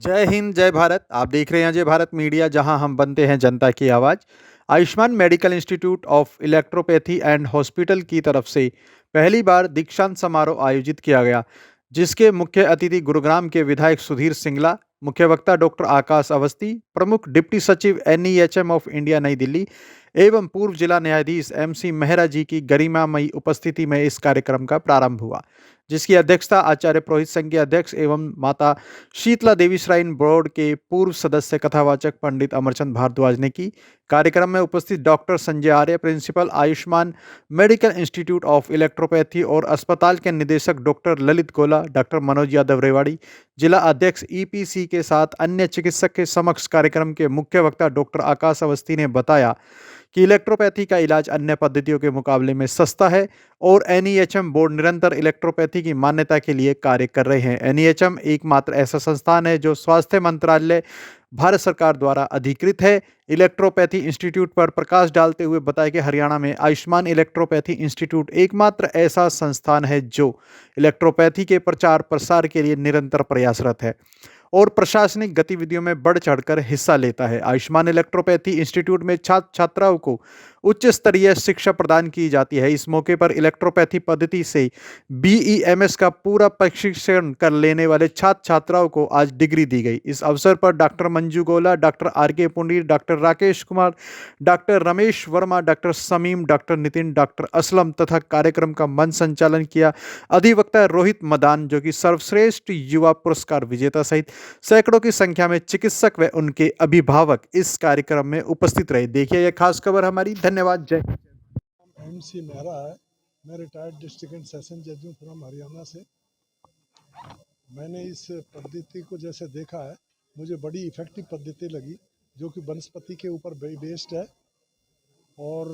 जय हिंद, जय भारत। आप देख रहे हैं जय भारत मीडिया, जहां हम बनते हैं जनता की आवाज़। Ayushman medical institute of electropathy and hospital की तरफ से पहली बार दीक्षांत समारोह आयोजित किया गया, जिसके मुख्य अतिथि गुरुग्राम के विधायक सुधीर सिंगला, मुख्य वक्ता डॉक्टर आकाश अवस्थी, प्रमुख डिप्टी सचिव NEHM ऑफ इंडिया नई दिल्ली एवं पूर्व जिला न्यायाधीश MC मेहरा जी की गरिमामयी उपस्थिति में इस कार्यक्रम का प्रारंभ हुआ, जिसकी अध्यक्षता आचार्य पुरोहित संघ के अध्यक्ष एवं माता शीतला देवी श्राइन बोर्ड के पूर्व सदस्य कथावाचक पंडित अमरचंद भारद्वाज ने की। कार्यक्रम में उपस्थित doctor Sanjay Arya, principal Ayushman medical institute of electropathy और अस्पताल के निदेशक डॉक्टर ललित गोला, डॉक्टर मनोज यादव रेवाड़ी, जिला अध्यक्ष EPC के साथ अन्य चिकित्सक के समक्ष कार्यक्रम के मुख्य वक्ता डॉक्टर आकाश अवस्थी ने बताया कि इलेक्ट्रोपैथी का इलाज अन्य पद्धतियों के मुकाबले में सस्ता है और NEHM बोर्ड निरंतर इलेक्ट्रोपैथी की मान्यता के लिए कार्य कर रहे हैं। NEHM एकमात्र ऐसा संस्थान है जो स्वास्थ्य मंत्रालय भारत सरकार द्वारा अधिकृत है। इलेक्ट्रोपैथी इंस्टीट्यूट पर प्रकाश डालते हुए बताया कि हरियाणा में आयुष्मान इलेक्ट्रोपैथी इंस्टीट्यूट एकमात्र ऐसा संस्थान है जो इलेक्ट्रोपैथी के प्रचार प्रसार के लिए निरंतर प्रयासरत है और प्रशासनिक गतिविधियों में बढ़ चढ़कर हिस्सा लेता है। आयुष्मान इलेक्ट्रोपैथी इंस्टीट्यूट में छात्र छात्राओं को उच्च स्तरीय शिक्षा प्रदान की जाती है। इस मौके पर इलेक्ट्रोपैथी पद्धति से BEMS का पूरा प्रशिक्षण कर लेने वाले छात्र छात्राओं को आज डिग्री दी गई। इस अवसर पर डॉक्टर मंजू गोला, doctor RK Pundir, doctor Rakesh Kumar, doctor Ramesh Verma, doctor Sameem, doctor Nitin, doctor Aslam तथा कार्यक्रम का मंच संचालन किया अधिवक्ता रोहित मदान, जो कि सर्वश्रेष्ठ युवा पुरस्कार विजेता सहित सैकड़ों की संख्या में चिकित्सक व उनके अभिभावक इस कार्यक्रम में उपस्थित रहे। देखिए यह खास खबर हमारी। धन्यवाद। जय MC मेहरा है। मैं रिटायर्ड डिस्ट्रिक्ट एंड सेशन जज हूँ फ्रॉम हरियाणा से। मैंने इस पद्धति को जैसे देखा है, मुझे बड़ी इफ़ेक्टिव पद्धति लगी, जो कि वनस्पति के ऊपर बेस्ड है। और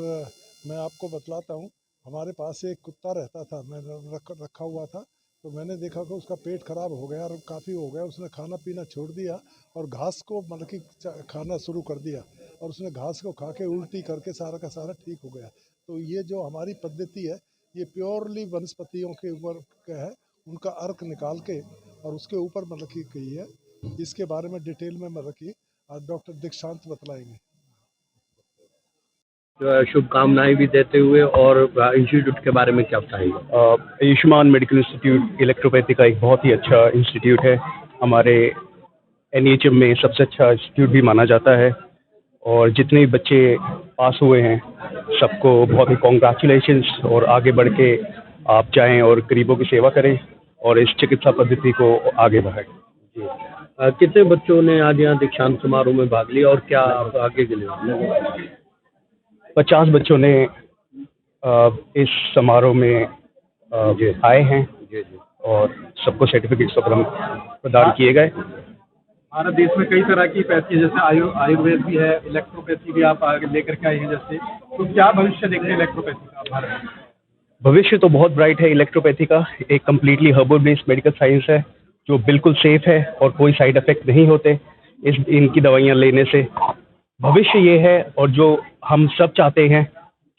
मैं आपको बतलाता हूँ, हमारे पास एक कुत्ता रहता था, मैं रखा हुआ था, तो मैंने देखा कि उसका पेट खराब हो गया और काफ़ी हो गया। उसने खाना पीना छोड़ दिया और घास को मतलब कि खाना शुरू कर दिया और उसने घास को खा के उल्टी करके सारा का सारा ठीक हो गया। तो ये जो हमारी पद्धति है, ये प्योरली वनस्पतियों के ऊपर का है, उनका अर्क निकाल के और उसके ऊपर मतलब की गई है। इसके बारे में डिटेल में मतलब की डॉक्टर दीक्षांत बतलाएंगे। शुभकामनाएं भी देते हुए, और इंस्टीट्यूट के बारे में क्या बताएंगे? आयुष्मान मेडिकल इंस्टीट्यूट इलेक्ट्रोपैथी का एक बहुत ही अच्छा इंस्टीट्यूट है। हमारे NEHM में सबसे अच्छा इंस्टीट्यूट भी माना जाता है और जितने बच्चे पास हुए हैं सबको बहुत ही कॉन्ग्रेचुलेशंस, और आगे बढ़ के आप जाएं और गरीबों की सेवा करें और इस चिकित्सा पद्धति को आगे बढ़ाएं। कितने बच्चों ने आज यहाँ दीक्षांत समारोह में भाग लिया और क्या आप आगे के लिए? 50 बच्चों ने इस समारोह में आए हैं और सबको सर्टिफिकेट्स प्रदान किए गए। हमारे देश में कई तरह की पैथी, जैसे आयुर्वेद भी है, इलेक्ट्रोपैथी भी आप आगे लेकर के आए हैं जैसे, तो क्या भविष्य देखते हैं इलेक्ट्रोपैथी का भारत में? भविष्य तो बहुत ब्राइट है इलेक्ट्रोपैथी का। एक completely herbal based medical science है जो बिल्कुल सेफ है और कोई साइड इफेक्ट नहीं होते इनकी दवाइयाँ लेने से। भविष्य ये है, और जो हम सब चाहते हैं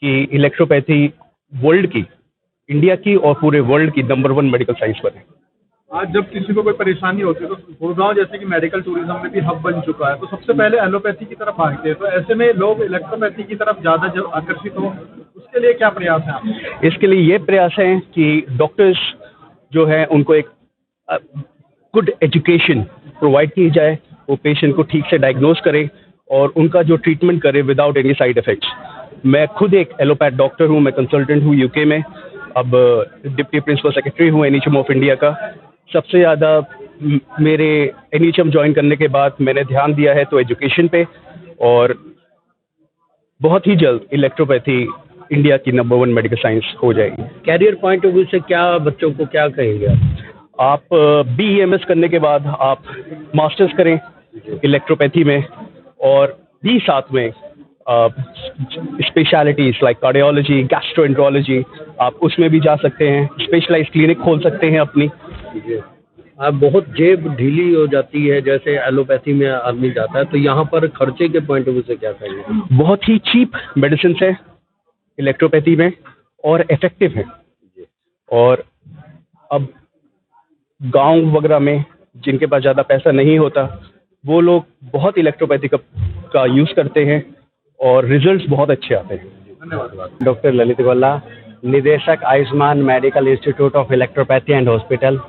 कि इलेक्ट्रोपैथी वर्ल्ड की, इंडिया की और पूरे वर्ल्ड की नंबर 1 मेडिकल साइंस बने। आज जब किसी को कोई परेशानी होती है तो गुड़गांव जैसे कि मेडिकल टूरिज्म में भी हब बन चुका है, तो सबसे पहले एलोपैथी की तरफ भागते हैं, तो ऐसे में लोग इलेक्ट्रोपैथी की तरफ ज़्यादा जब आकर्षित हो, उसके लिए क्या प्रयास है आपके? इसके लिए ये प्रयास है कि डॉक्टर्स जो है उनको एक गुड एजुकेशन प्रोवाइड की जाए, वो पेशेंट को ठीक से डायग्नोज करे और उनका जो ट्रीटमेंट करे विदाउट एनी साइड इफेक्ट्स। मैं खुद एक एलोपैथ डॉक्टर हूँ, मैं कंसल्टेंट हूँ UK में, अब डिप्टी प्रिंसिपल सेक्रेटरी हूँ NEHM ऑफ इंडिया का। सबसे ज़्यादा मेरे NEHM ज्वाइन करने के बाद मैंने ध्यान दिया है तो एजुकेशन पे, और बहुत ही जल्द इलेक्ट्रोपैथी इंडिया की नंबर 1 मेडिकल साइंस हो जाएगी। कैरियर पॉइंट ऑफ व्यू से क्या बच्चों को क्या कहेंगे आप? BEMS करने के बाद आप मास्टर्स करें इलेक्ट्रोपैथी में, और भी साथ में स्पेशलिटीज़ लाइक कार्डियोलॉजी, गैस्ट्रोएंट्रोलॉजी, आप उसमें भी जा सकते हैं। स्पेशलाइज्ड क्लिनिक खोल सकते हैं अपनी। आप बहुत जेब ढीली हो जाती है जैसे एलोपैथी में आदमी जाता है, तो यहाँ पर खर्चे के पॉइंट ऑफ व्यू से क्या कहेंगे? बहुत ही चीप मेडिसिन है इलेक्ट्रोपैथी में और इफेक्टिव है। और अब गांव वगैरह में जिनके पास ज़्यादा पैसा नहीं होता, वो लोग बहुत इलेक्ट्रोपैथी का यूज़ करते हैं और रिजल्ट्स बहुत अच्छे आते हैं। धन्यवाद। डॉक्टर ललित गोल्ला, निदेशक Ayushman medical institute of electropathy and hospital.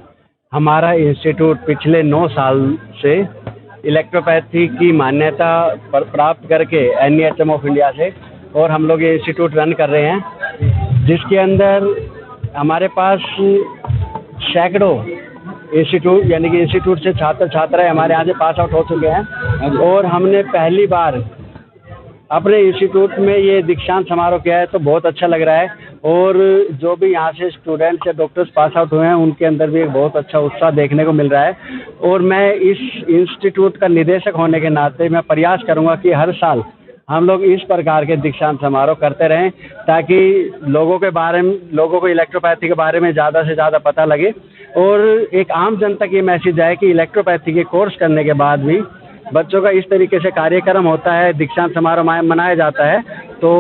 हमारा इंस्टीट्यूट पिछले 9 साल से इलेक्ट्रोपैथी की मान्यता प्राप्त करके NEHM ऑफ इंडिया से, और हम लोग ये इंस्टीट्यूट रन कर रहे हैं, जिसके अंदर हमारे पास सैकड़ों इंस्टीट्यूट यानी कि इंस्टीट्यूट से छात्र छात्राएं हमारे यहाँ से पास आउट हो चुके हैं। और हमने पहली बार अपने इंस्टीट्यूट में ये दीक्षांत समारोह किया है, तो बहुत अच्छा लग रहा है। और जो भी यहाँ से स्टूडेंट्स या डॉक्टर्स पास आउट हुए हैं, उनके अंदर भी एक बहुत अच्छा उत्साह देखने को मिल रहा है। और मैं इस इंस्टीट्यूट का निदेशक होने के नाते मैं प्रयास करूँगा कि हर साल हम लोग इस प्रकार के दीक्षांत समारोह करते रहें, ताकि लोगों को इलेक्ट्रोपैथी के बारे में ज़्यादा से ज़्यादा पता लगे और एक आम जनता की मैसेज आए कि इलेक्ट्रोपैथी के कोर्स करने के बाद भी बच्चों का इस तरीके से कार्यक्रम होता है, दीक्षांत समारोह मनाया जाता है। तो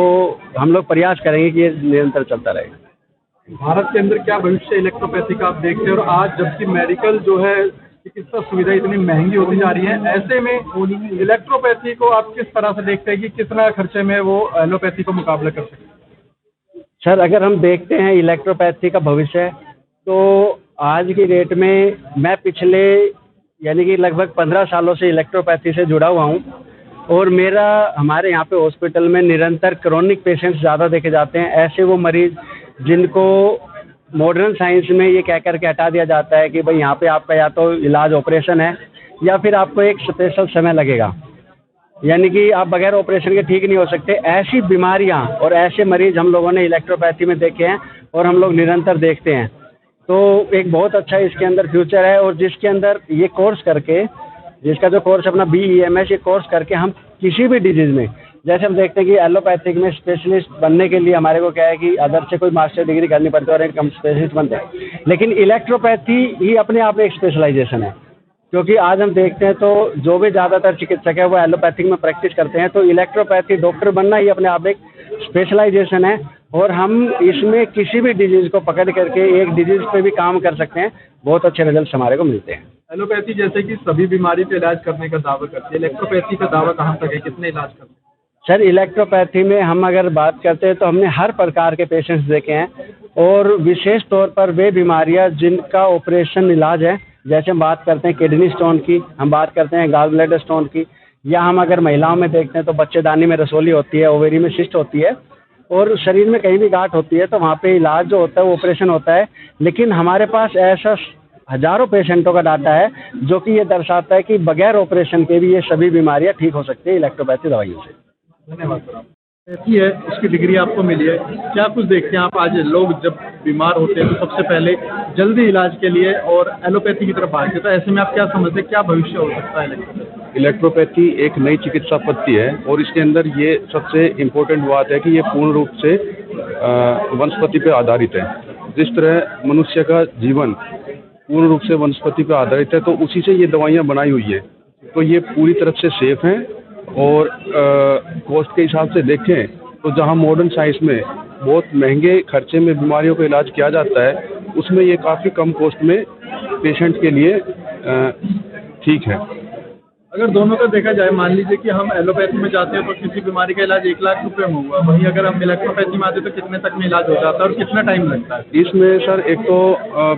हम लोग प्रयास करेंगे कि ये निरंतर चलता रहे। भारत के अंदर क्या भविष्य इलेक्ट्रोपैथी का आप देखते हैं, और आज जबकि मेडिकल जो है चिकित्सा सुविधा इतनी महंगी होती जा रही है, ऐसे में इलेक्ट्रोपैथी को आप किस तरह से देखते हैं कि कितना खर्चे में वो एलोपैथी को मुकाबला कर सकते हैं? सर, अगर हम देखते हैं इलेक्ट्रोपैथी का भविष्य, तो आज की डेट में मैं पिछले यानी कि लगभग 15 सालों से इलेक्ट्रोपैथी से जुड़ा हुआ हूँ, और हमारे यहाँ पे हॉस्पिटल में निरंतर क्रोनिक पेशेंट्स ज़्यादा देखे जाते हैं। ऐसे वो मरीज़ जिनको मॉडर्न साइंस में ये कह कर के हटा दिया जाता है कि भाई यहाँ पे आपका या तो इलाज ऑपरेशन है या फिर आपको एक स्पेशल समय लगेगा, यानी कि आप बगैर ऑपरेशन के ठीक नहीं हो सकते। ऐसी बीमारियाँ और ऐसे मरीज़ हम लोगों ने इलेक्ट्रोपैथी में देखे हैं और हम लोग निरंतर देखते हैं। तो एक बहुत अच्छा इसके अंदर फ्यूचर है, और जिसके अंदर ये कोर्स करके, जिसका जो कोर्स अपना BEMS, ये कोर्स करके हम किसी भी डिजीज़ में, जैसे हम देखते हैं कि एलोपैथिक में स्पेशलिस्ट बनने के लिए हमारे को क्या है कि अदर से कोई मास्टर डिग्री करनी पड़ती है और एक हम स्पेशलिस्ट बनते हैं, लेकिन इलेक्ट्रोपैथी ही अपने आप में एक स्पेशलाइजेशन है। क्योंकि आज हम देखते हैं तो जो भी ज़्यादातर चिकित्सक है वो एलोपैथिक में प्रैक्टिस करते हैं, तो इलेक्ट्रोपैथी डॉक्टर बनना ही अपने आप एक स्पेशलाइजेशन है, और हम इसमें किसी भी डिजीज़ को पकड़ करके एक डिजीज़ पे भी काम कर सकते हैं। बहुत अच्छे रिजल्ट हमारे को मिलते हैं। एलोपैथी जैसे कि सभी बीमारी पे इलाज करने का दावा करती है, इलेक्ट्रोपैथी का दावा कहाँ तक है, कितने इलाज करते हैं? सर, इलेक्ट्रोपैथी में हम अगर बात करते हैं तो हमने हर प्रकार के पेशेंट्स देखे हैं, और विशेष तौर पर वे बीमारियां जिनका ऑपरेशन इलाज है, जैसे हम बात करते हैं किडनी स्टोन की, हम बात करते हैं गॉल ब्लैडर स्टोन की, या हम अगर महिलाओं में देखते हैं तो बच्चेदानी में रसोली होती है, ओवेरी में सिस्ट होती है, और शरीर में कहीं भी गांठ होती है, तो वहाँ पे इलाज जो होता है वो ऑपरेशन होता है। लेकिन हमारे पास ऐसा हजारों पेशेंटों का डाटा है जो कि ये दर्शाता है कि बगैर ऑपरेशन के भी ये सभी बीमारियां ठीक हो सकती है इलेक्ट्रोपैथी दवाइयों से। धन्यवाद सर। एलोपैथी है, उसकी डिग्री आपको मिली है, क्या कुछ देखते हैं आप? आज लोग जब बीमार होते हैं तो सबसे पहले जल्दी इलाज के लिए और एलोपैथी की तरफ भागते हैं, तो ऐसे में आप क्या समझते हैं, क्या भविष्य हो सकता है? इलेक्ट्रोपैथी एक नई चिकित्सा पद्धति है, और इसके अंदर ये सबसे इम्पोर्टेंट बात है कि ये पूर्ण रूप से वनस्पति पर आधारित है। जिस तरह मनुष्य का जीवन पूर्ण रूप से वनस्पति पर आधारित है, तो उसी से ये दवाइयाँ बनाई हुई है, तो ये पूरी तरफ से सेफ हैं। और कॉस्ट के हिसाब से देखें तो जहाँ मॉडर्न साइंस में बहुत महंगे खर्चे में बीमारियों का इलाज किया जाता है, उसमें ये काफ़ी कम कॉस्ट में पेशेंट के लिए ठीक है। अगर दोनों का देखा जाए, मान लीजिए कि हम एलोपैथी में जाते हैं तो किसी बीमारी का इलाज 1 लाख रुपए में हुआ, वहीं अगर हम इलेक्ट्रोपैथी में आते हैं तो कितने तक में इलाज हो जाता है और कितना टाइम लगता है? इसमें सर एक तो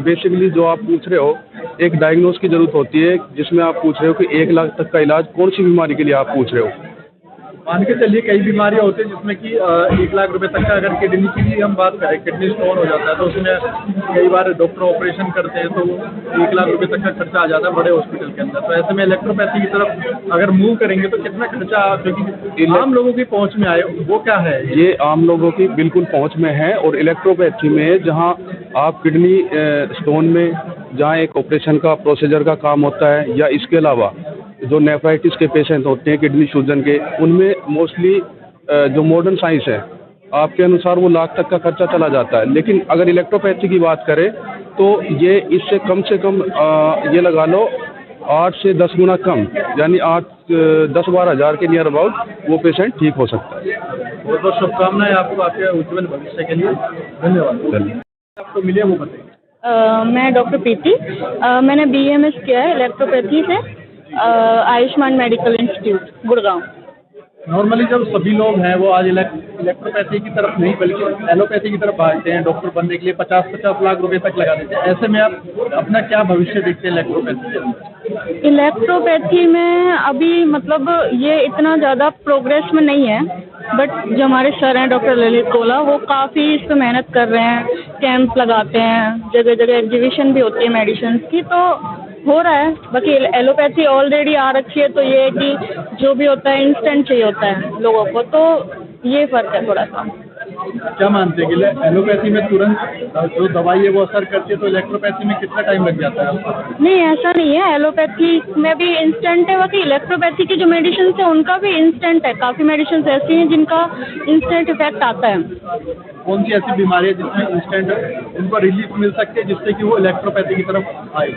बेसिकली जो आप पूछ रहे हो, एक डायग्नोस की ज़रूरत होती है, जिसमें आप पूछ रहे हो कि 1 लाख तक का इलाज कौन सी बीमारी के लिए आप पूछ रहे हो। मान के चलिए कई बीमारियां होती है जिसमें कि 1 लाख रुपए तक का, अगर किडनी की भी हम बात करें, किडनी स्टोन हो जाता है तो उसमें कई बार डॉक्टर ऑपरेशन करते हैं तो 1 लाख रुपए तक का खर्चा आ जाता है बड़े हॉस्पिटल के अंदर। तो ऐसे में इलेक्ट्रोपैथी की तरफ अगर मूव करेंगे तो कितना खर्चा, क्योंकि आम लोगों की पहुंच में आए, वो क्या है? ये आम लोगों की बिल्कुल पहुंच में है, और इलेक्ट्रोपैथी में जहां आप किडनी स्टोन में जहां एक ऑपरेशन का प्रोसीजर का काम होता है, या इसके अलावा जो नेफ्राइटिस के पेशेंट होते हैं किडनी सूजन के, उनमें मोस्टली जो मॉडर्न साइंस है आपके अनुसार वो लाख तक का खर्चा चला जाता है। लेकिन अगर इलेक्ट्रोपैथी की बात करें तो ये इससे कम से कम ये लगा लो 8 से 10 गुना कम, यानी 10-12 हज़ार के नियर अबाउट वो पेशेंट ठीक हो सकता है। बहुत बहुत शुभकामनाएं आपको आपके उज्जवल भविष्य के लिए। धन्यवाद। आपको मिले वो बताइए। मैं डॉक्टर प्रीति। मैंने बीएमएस किया है इलेक्ट्रोपैथी से, Ayushman medical institute Gurgaon. Normally जब सभी लोग हैं वो आज इलेक्ट्रोपैथी की तरफ नहीं बल्कि एलोपैथी की तरफ भागते हैं, डॉक्टर बनने के लिए 50-50 लाख रुपए तक लगा देते हैं। ऐसे में आप अपना क्या भविष्य देखते हैं इलेक्ट्रोपैथी? इलेक्ट्रोपैथी में अभी मतलब ये इतना ज़्यादा प्रोग्रेस में नहीं है, बट जो हमारे सर हैं डॉक्टर ललित कोला, वो काफ़ी इस पर मेहनत कर रहे हैं, कैंप लगाते हैं, जगह जगह एग्जीबिशन भी होती है मेडिसिन की, तो हो रहा है। बाकी एलोपैथी ऑलरेडी आ रखी है, तो ये है कि जो भी होता है इंस्टेंट चाहिए होता है लोगों को, तो ये फ़र्क है थोड़ा सा। क्या मानते हैं कि एलोपैथी में तुरंत जो दवाई है वो असर करती है, तो इलेक्ट्रोपैथी में कितना टाइम लग जाता है आपको? नहीं, ऐसा नहीं है, एलोपैथी में भी इंस्टेंट है। बाकी इलेक्ट्रोपैथी की जो मेडिसिन है उनका भी इंस्टेंट है। काफ़ी मेडिसिन ऐसी हैं जिनका इंस्टेंट इफेक्ट आता है। कौन सी ऐसी बीमारी है जिसमें इंस्टेंट उनको रिलीफ मिल सकती है जिससे कि वो इलेक्ट्रोपैथी की तरफ आए?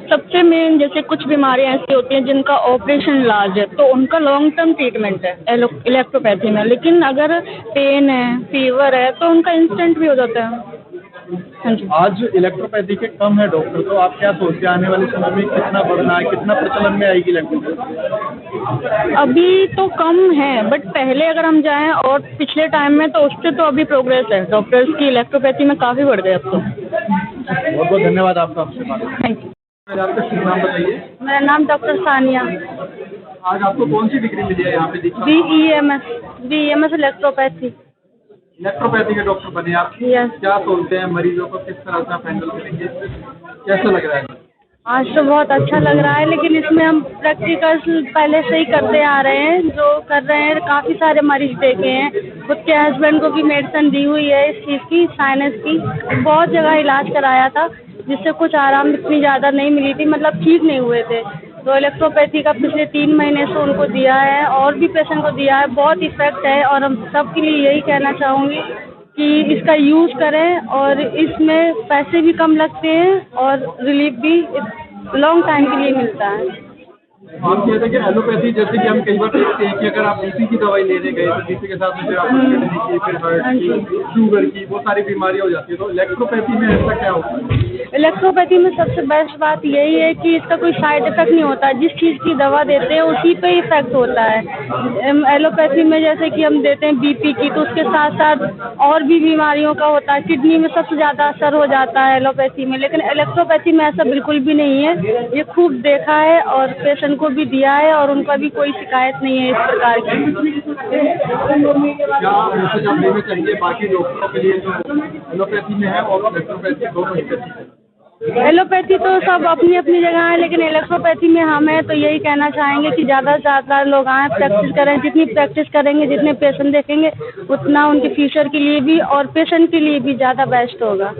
सबसे मेन जैसे कुछ बीमारियां ऐसी होती हैं जिनका ऑपरेशन इलाज है, तो उनका लॉन्ग टर्म ट्रीटमेंट है इलेक्ट्रोपैथी में। लेकिन अगर पेन है, फीवर है, तो उनका इंस्टेंट भी हो जाता है। हाँ जी। आज इलेक्ट्रोपैथी के कम है डॉक्टर, तो आप क्या सोचते हैं आने वाले समय में कितना बढ़ना है, कितना प्रचलन में आएगी इलेक्ट्रोपैथी? अभी तो कम है, बट पहले अगर हम जाएं और पिछले टाइम में, तो उससे तो अभी प्रोग्रेस है। डॉक्टर्स की इलेक्ट्रोपैथी में काफ़ी बढ़ गए अब तो। बहुत बहुत धन्यवाद आपका, आपसे बात। Thank you. आपका शुभ नाम बताइए। मेरा नाम डॉक्टर सानिया। आज आपको कौन सी डिग्री मिली है यहाँ पे? BMS electropathy. इलेक्ट्रोपैथी के डॉक्टर बने आप। यस। क्या सोचते हैं मरीजों को किस तरह से आप हैंडल करेंगे, कैसा लग रहा है? आज तो बहुत अच्छा लग रहा है, लेकिन इसमें हम प्रैक्टिकल्स पहले से ही करते आ रहे हैं, जो कर रहे हैं। काफ़ी सारे मरीज देखे हैं, खुद के हस्बैंड को भी मेडिसिन दी हुई है इस चीज़ की, साइनस की। बहुत जगह इलाज कराया था, जिससे कुछ आराम इतनी ज़्यादा नहीं मिली थी, मतलब ठीक नहीं हुए थे। तो इलेक्ट्रोपैथी का पिछले 3 महीने से उनको दिया है, और भी पेशेंट को दिया है। बहुत इफेक्ट है, और हम सब के लिए यही कहना चाहूँगी कि इसका यूज़ करें, और इसमें पैसे भी कम लगते हैं और रिलीफ भी लॉन्ग टाइम के लिए मिलता है। हम कहते हैं कि एलोपैथी, जैसे कि हम कई बार देखते हैं कि अगर आप बीपी की दवाई लेने गए तो बीपी के साथ में फिर आपको किडनी की, फिर हार्ट की, शुगर की, वो सारी बीमारियां हो जाती है। तो इलेक्ट्रोपैथी में ऐसा क्या होता है? इलेक्ट्रोपैथी में सबसे बेस्ट बात यही है कि इसका कोई साइड इफेक्ट नहीं होता। जिस चीज़ की दवा देते हैं उसी पे इफेक्ट होता है। एलोपैथी में जैसे कि हम देते हैं बीपी की, तो उसके साथ साथ और भी बीमारियों का होता है। किडनी में सबसे ज़्यादा असर हो जाता है एलोपैथी में, लेकिन इलेक्ट्रोपैथी में ऐसा बिल्कुल भी नहीं है। ये खूब देखा है और पेशेंट को भी दिया है, और उनका भी कोई शिकायत नहीं है इस प्रकार की। क्या मैसेज आप देना चाहिए बाकी डॉक्टरों के लिए जो एलोपैथी में है और इलेक्ट्रोपैथी दोनों? एलोपैथी तो सब अपनी अपनी जगह है, लेकिन इलेक्ट्रोपैथी में हम हैं तो यही कहना चाहेंगे कि ज़्यादा से ज़्यादा लोग आएँ, प्रैक्टिस करें। जितनी प्रैक्टिस करेंगे, जितने पेशेंट देखेंगे, उतना उनके फ्यूचर के लिए भी और पेशेंट के लिए भी ज़्यादा बेस्ट होगा।